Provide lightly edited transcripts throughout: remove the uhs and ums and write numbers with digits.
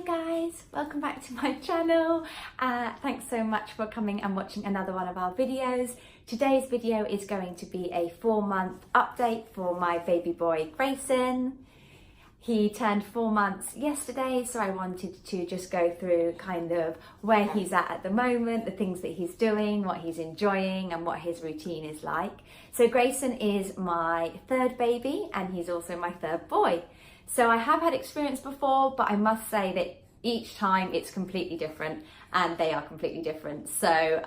guys, welcome back to my channel. Thanks so much for coming and watching another one of our videos. Today's video is going to be a 4-month update for my baby boy Grayson. He turned 4 months yesterday, so I wanted to just go through kind of where he's at the moment, the things that he's doing, what he's enjoying and what his routine is like. So Grayson is my third baby and he's also my third boy. So I have had experience before, but I must say that each time it's completely different and they are completely different. So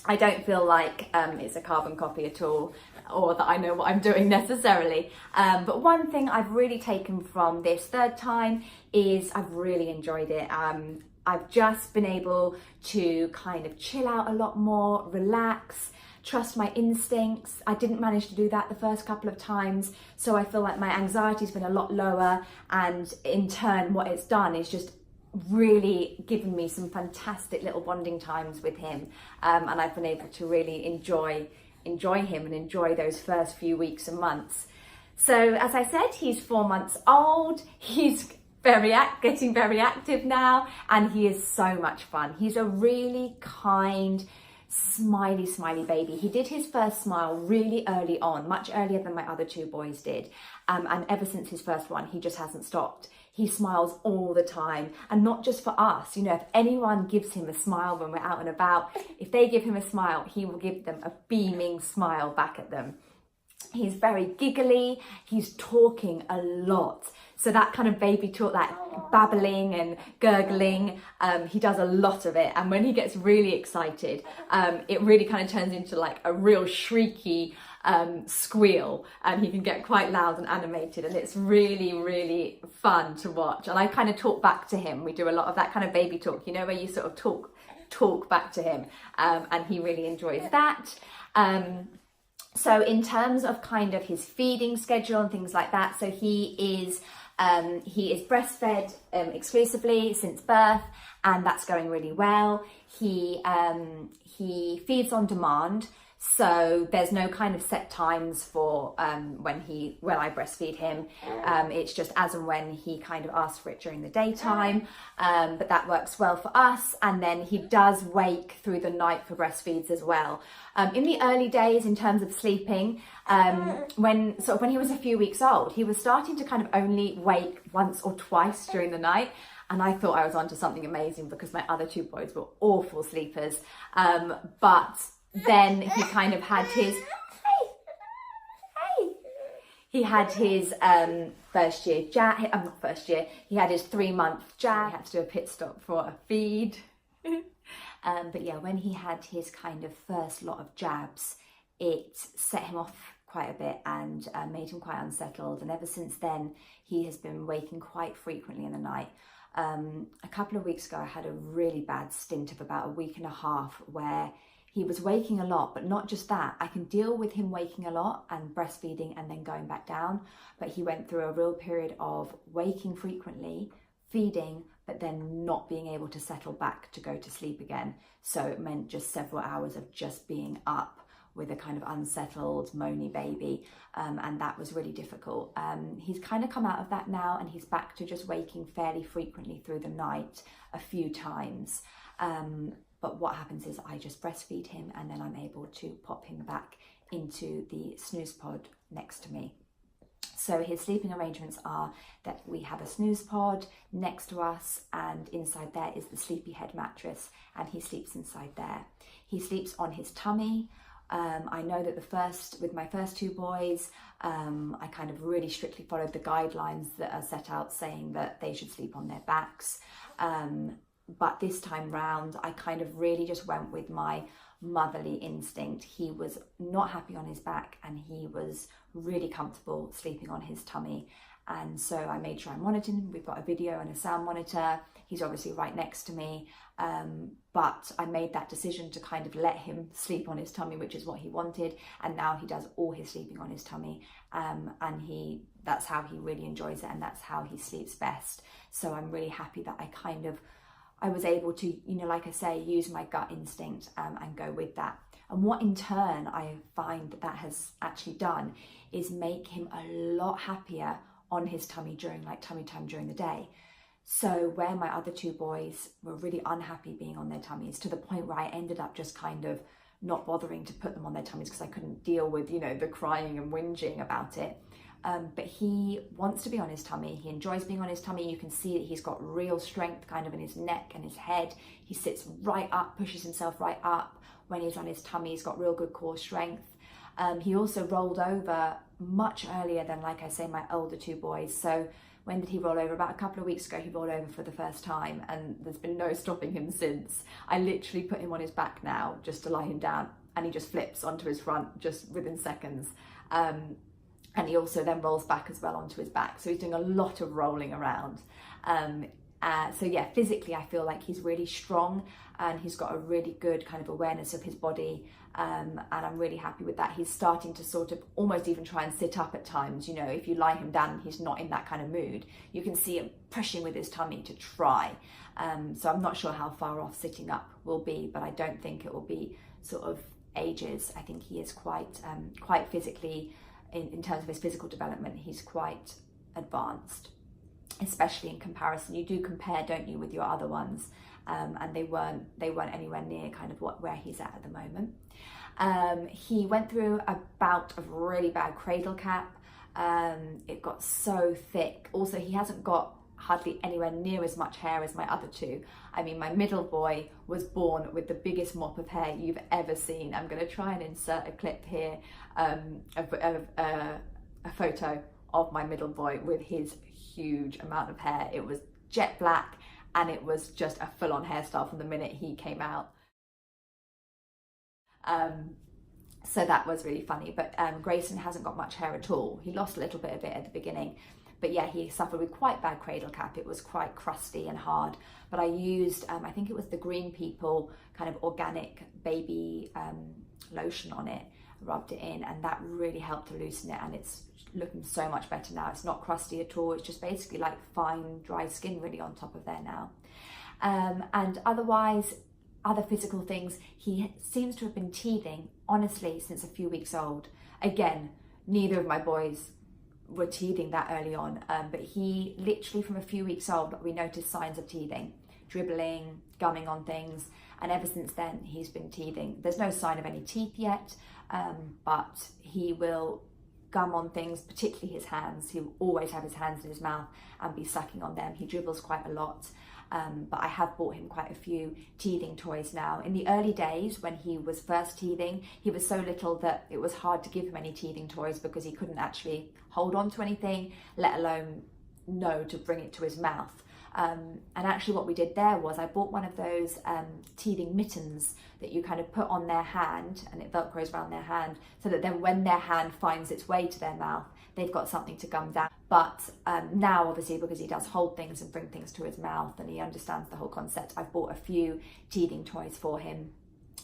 I don't feel like it's a carbon copy at all, or that I know what I'm doing necessarily. But one thing I've really taken from this third time is I've really enjoyed it. I've just been able to kind of chill out a lot more, relax, trust my instincts. I didn't manage to do that the first couple of times, so I feel like my anxiety's been a lot lower, and in turn what it's done is just really given me some fantastic little bonding times with him, and I've been able to really enjoy him and enjoy those first few weeks and months. So as I said, he's 4 months old, he's getting very active now, and he is so much fun. He's a really kind, smiley baby. He did his first smile really early on, much earlier than my other two boys did, and ever since his first one he just hasn't stopped. He smiles all the time, and not just for us. You know, if anyone gives him a smile when we're out and about, if they give him a smile, he will give them a beaming smile back at them. He's very giggly, he's talking a lot. So that kind of baby talk, that babbling and gurgling, he does a lot of it. And when he gets really excited, it really kind of turns into like a real shrieky squeal, and he can get quite loud and animated, and it's really fun to watch. And I kind of talk back to him. We do a lot of that kind of baby talk, you know, where you sort of talk back to him, and he really enjoys that. So in terms of kind of his feeding schedule and things like that, so he is breastfed exclusively since birth, and that's going really well. He feeds on demand, so there's no kind of set times for when I breastfeed him. It's just as and when he kind of asks for it during the daytime, but that works well for us. And then he does wake through the night for breastfeeds as well. In the early days, in terms of sleeping, when he was a few weeks old, he was starting to kind of only wake once or twice during the night. And I thought I was onto something amazing because my other two boys were awful sleepers. But then he kind of had his first year jab, not first year, he had his 3-month jab. He had to do a pit stop for a feed. But yeah, when he had his kind of first lot of jabs, it set him off quite a bit and made him quite unsettled. And ever since then, he has been waking quite frequently in the night. A couple of weeks ago, I had a really bad stint of about a week and a half where he was waking a lot, but not just that. I can deal with him waking a lot and breastfeeding and then going back down, but he went through a real period of waking frequently, feeding, but then not being able to settle back to go to sleep again. So it meant just several hours of just being up with a kind of unsettled, moany baby, and that was really difficult. He's kind of come out of that now, and he's back to just waking fairly frequently through the night a few times. But what happens is I just breastfeed him, and then I'm able to pop him back into the snooze pod next to me. So his sleeping arrangements are that we have a snooze pod next to us, and inside there is the sleepy head mattress, and he sleeps inside there. He sleeps on his tummy. I know that with my first two boys, I kind of really strictly followed the guidelines that are set out saying that they should sleep on their backs. But this time round, I kind of really just went with my motherly instinct. He was not happy on his back, and he was really comfortable sleeping on his tummy. And so I made sure I monitored him. We've got a video and a sound monitor. He's obviously right next to me. But I made that decision to kind of let him sleep on his tummy, which is what he wanted. And now he does all his sleeping on his tummy. And that's how he really enjoys it, and that's how he sleeps best. So I'm really happy that I was able to, you know, like I say, use my gut instinct and go with that. And what in turn I find that has actually done is make him a lot happier on his tummy during like tummy time during the day. So where my other two boys were really unhappy being on their tummies, to the point where I ended up just kind of not bothering to put them on their tummies because I couldn't deal with, you know, the crying and whinging about it. But he wants to be on his tummy. He enjoys being on his tummy. You can see that he's got real strength kind of in his neck and his head. He sits right up, pushes himself right up. When he's on his tummy, he's got real good core strength. He also rolled over much earlier than, like I say, my older two boys. So when did he roll over? About a couple of weeks ago, he rolled over for the first time, and there's been no stopping him since. I literally put him on his back now just to lie him down, and he just flips onto his front just within seconds. And he also then rolls back as well onto his back. So he's doing a lot of rolling around. So yeah, physically, I feel like he's really strong, and he's got a really good kind of awareness of his body. And I'm really happy with that. He's starting to sort of almost even try and sit up at times. You know, if you lie him down and he's not in that kind of mood, you can see him pushing with his tummy to try. So I'm not sure how far off sitting up will be, but I don't think it will be sort of ages. I think he is quite physically, in terms of his physical development, he's quite advanced, especially in comparison. You do compare, don't you, with your other ones, and they weren't anywhere near kind of where he's at the moment. He went through a bout of really bad cradle cap. It got so thick. Also, he hasn't got hardly anywhere near as much hair as my other two. I mean, my middle boy was born with the biggest mop of hair you've ever seen. I'm going to try and insert a clip here, a photo of my middle boy with his huge amount of hair. It was jet black, and it was just a full-on hairstyle from the minute he came out. So that was really funny. But Grayson hasn't got much hair at all. He lost a little bit of it at the beginning. But yeah, he suffered with quite bad cradle cap. It was quite crusty and hard. But I used, I think it was the Green People kind of organic baby lotion on it, rubbed it in, and that really helped to loosen it. And it's looking so much better now. It's not crusty at all. It's just basically like fine, dry skin really on top of there now. And otherwise, other physical things, he seems to have been teething, honestly, since a few weeks old. Again, neither of my boys were teething that early on, but he literally from a few weeks old, we noticed signs of teething, dribbling, gumming on things, and ever since then he's been teething. There's no sign of any teeth yet, but he will gum on things, particularly his hands. He will always have his hands in his mouth and be sucking on them. He dribbles quite a lot. But I have bought him quite a few teething toys now. In the early days when he was first teething, he was so little that it was hard to give him any teething toys because he couldn't actually hold on to anything, let alone know to bring it to his mouth. And actually what we did there was I bought one of those teething mittens that you kind of put on their hand, and it velcros around their hand, so that then when their hand finds its way to their mouth, they've got something to gum down. But now, obviously, because he does hold things and bring things to his mouth and he understands the whole concept, I've bought a few teething toys for him,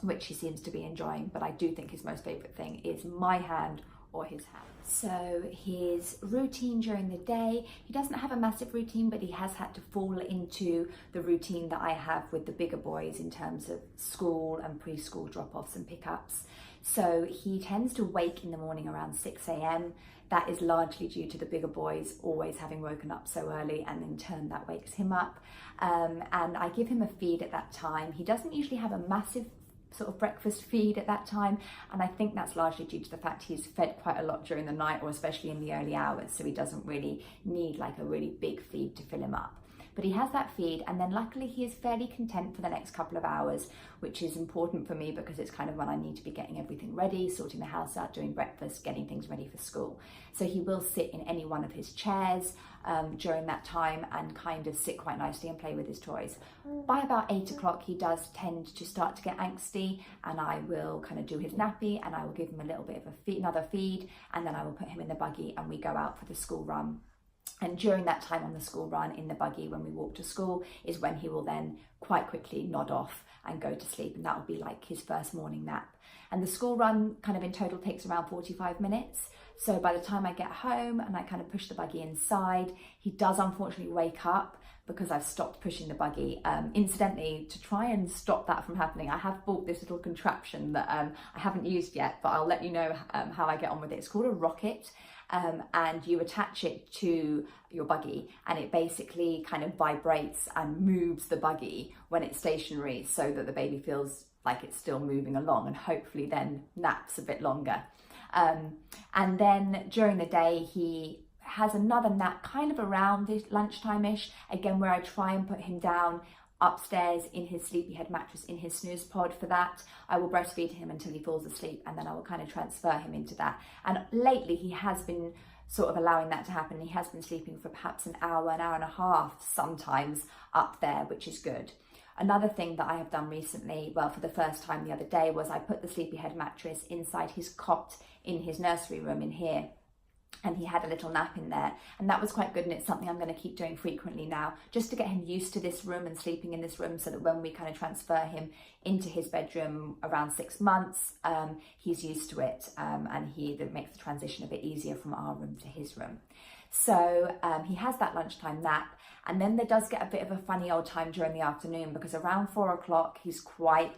which he seems to be enjoying. But I do think his most favourite thing is my hand or his hand. So his routine during the day, he doesn't have a massive routine, but he has had to fall into the routine that I have with the bigger boys in terms of school and preschool drop-offs and pickups. So he tends to wake in the morning around 6 a.m. That is largely due to the bigger boys always having woken up so early, and in turn that wakes him up. And I give him a feed at that time. He doesn't usually have a massive sort of breakfast feed at that time, and I think that's largely due to the fact he's fed quite a lot during the night, or especially in the early hours, so he doesn't really need like a really big feed to fill him up. But he has that feed, and then luckily he is fairly content for the next couple of hours, which is important for me because it's kind of when I need to be getting everything ready, sorting the house out, doing breakfast, getting things ready for school. So he will sit in any one of his chairs during that time and kind of sit quite nicely and play with his toys. By about 8 o'clock, he does tend to start to get angsty, and I will kind of do his nappy, and I will give him a little bit of another feed, and then I will put him in the buggy and we go out for the school run. And during that time on the school run in the buggy, when we walk to school, is when he will then quite quickly nod off and go to sleep. And that will be like his first morning nap. And the school run kind of in total takes around 45 minutes. So by the time I get home and I kind of push the buggy inside, he does unfortunately wake up because I've stopped pushing the buggy. Incidentally, to try and stop that from happening, I have bought this little contraption that I haven't used yet, but I'll let you know how I get on with it. It's called a rocket. and you attach it to your buggy, and it basically kind of vibrates and moves the buggy when it's stationary, so that the baby feels like it's still moving along, and hopefully then naps a bit longer. And then during the day he has another nap kind of around lunchtime-ish, again, where I try and put him down upstairs in his sleepy head mattress in his snooze pod. For that, I will breastfeed him until he falls asleep, and then I will kind of transfer him into that. And lately he has been sort of allowing that to happen. He has been sleeping for perhaps an hour and a half sometimes up there, which is good. Another thing that I have done recently, well, for the first time the other day, was I put the sleepy head mattress inside his cot in his nursery room in here. And he had a little nap in there, and that was quite good, and it's something I'm going to keep doing frequently now, just to get him used to this room and sleeping in this room, so that when we kind of transfer him into his bedroom around 6 months, he's used to it, and that makes the transition a bit easier from our room to his room. So he has that lunchtime nap, and then there does get a bit of a funny old time during the afternoon, because around 4 o'clock he's quite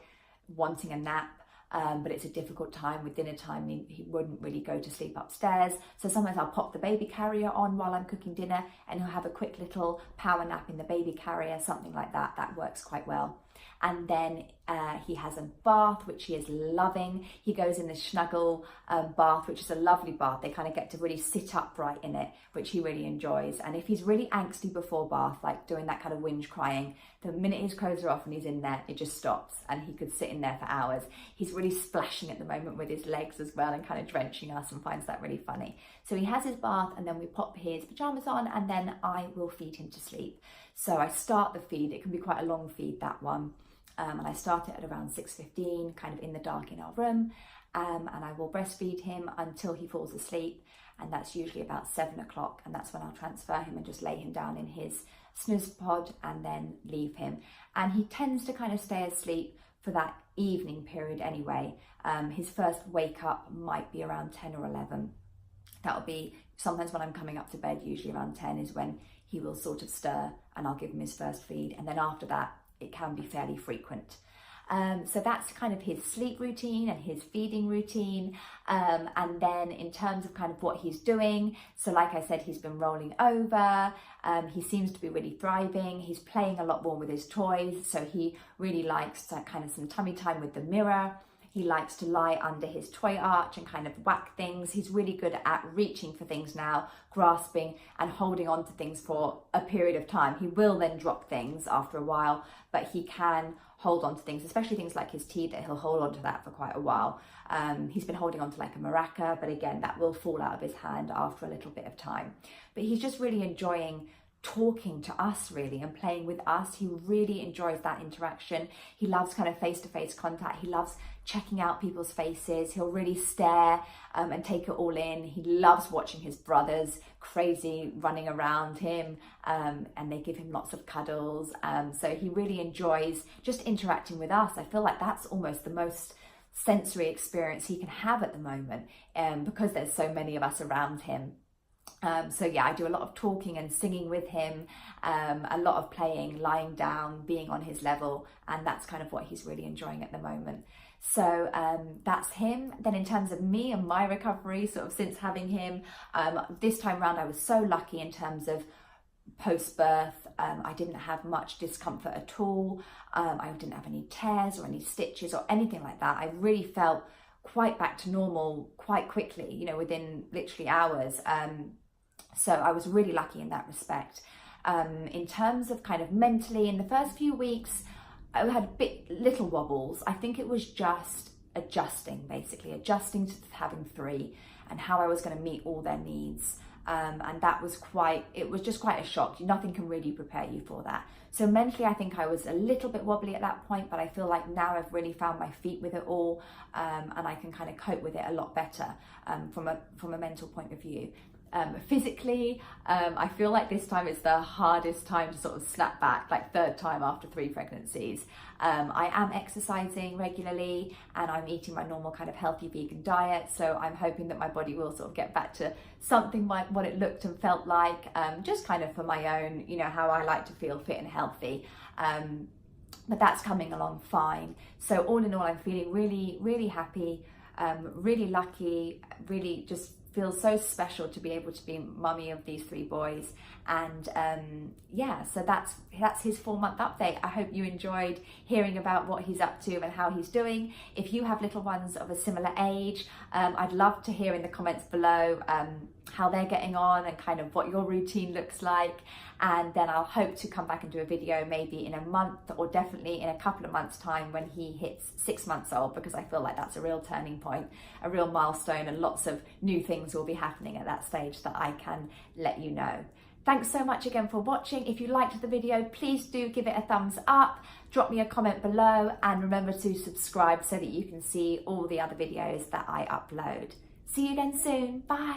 wanting a nap. But it's a difficult time with dinner time. He wouldn't really go to sleep upstairs. So sometimes I'll pop the baby carrier on while I'm cooking dinner, and he'll have a quick little power nap in the baby carrier, something like that. That works quite well. And then he has a bath, which he is loving. He goes in the snuggle bath, which is a lovely bath. They kind of get to really sit upright in it, which he really enjoys. And if he's really angsty before bath, like doing that kind of whinge crying, the minute his clothes are off and he's in there, it just stops, and he could sit in there for hours. He's really splashing at the moment with his legs as well, and kind of drenching us, and finds that really funny. So he has his bath, and then we pop his pajamas on, and then I will feed him to sleep. So I start the feed. It can be quite a long feed, that one. And I start it at around 6:15, kind of in the dark in our room, and I will breastfeed him until he falls asleep, and that's usually about 7 o'clock, and that's when I'll transfer him and just lay him down in his snooze pod and then leave him. And he tends to kind of stay asleep for that evening period anyway. His first wake up might be around 10 or 11. That'll be sometimes when I'm coming up to bed, usually around 10 is when he will sort of stir, and I'll give him his first feed, and then after that it can be fairly frequent. So that's kind of his sleep routine and his feeding routine. And then in terms of kind of what he's doing, so like I said, he's been rolling over. He seems to be really thriving. He's playing a lot more with his toys. So he really likes kind of some tummy time with the mirror. He likes to lie under his toy arch and kind of whack things. He's really good at reaching for things now, grasping and holding on to things for a period of time. He will then drop things after a while, but he can hold on to things, especially things like his tea, that he'll hold on to that for quite a while. He's been holding on to like a maraca, but again, that will fall out of his hand after a little bit of time. But he's just really enjoying talking to us really and playing with us. He really enjoys that interaction. He loves kind of face-to-face contact. He loves checking out people's faces. He'll really stare and take it all in. He loves watching his brothers crazy running around him, and they give him lots of cuddles. So he really enjoys just interacting with us. I feel like that's almost the most sensory experience he can have at the moment, because there's so many of us around him. So yeah, I do a lot of talking and singing with him, a lot of playing, lying down, being on his level, and that's kind of what he's really enjoying at the moment. So that's him. Then in terms of me and my recovery, sort of since having him, this time round I was so lucky in terms of post-birth. I didn't have much discomfort at all. I didn't have any tears or any stitches or anything like that. I really felt quite back to normal quite quickly, you know, within literally hours. So I was really lucky in that respect. In terms of kind of mentally, in the first few weeks, I had little wobbles. I think it was just adjusting to having 3 and how I was going to meet all their needs. And that was just quite a shock. Nothing can really prepare you for that. So mentally, I think I was a little bit wobbly at that point, but I feel like now I've really found my feet with it all, and I can kind of cope with it a lot better from a mental point of view. Physically, I feel like this time is the hardest time to sort of snap back, like third time after 3 pregnancies. I am exercising regularly and I'm eating my normal kind of healthy vegan diet. So I'm hoping that my body will sort of get back to something like what it looked and felt like, just kind of for my own, you know, how I like to feel fit and healthy. But that's coming along fine. So all in all, I'm feeling really, really happy, really lucky, really just feels so special to be able to be mummy of these 3 boys. And yeah, so that's his 4-month update. I hope you enjoyed hearing about what he's up to and how he's doing. If you have little ones of a similar age, I'd love to hear in the comments below how they're getting on and kind of what your routine looks like. And then I'll hope to come back and do a video maybe in a month, or definitely in a couple of months' time when he hits 6 months old, because I feel like that's a real turning point, a real milestone, and lots of new things will be happening at that stage that I can let you know. Thanks so much again for watching. If you liked the video, please do give it a thumbs up, drop me a comment below, and remember to subscribe so that you can see all the other videos that I upload. See you again soon. Bye.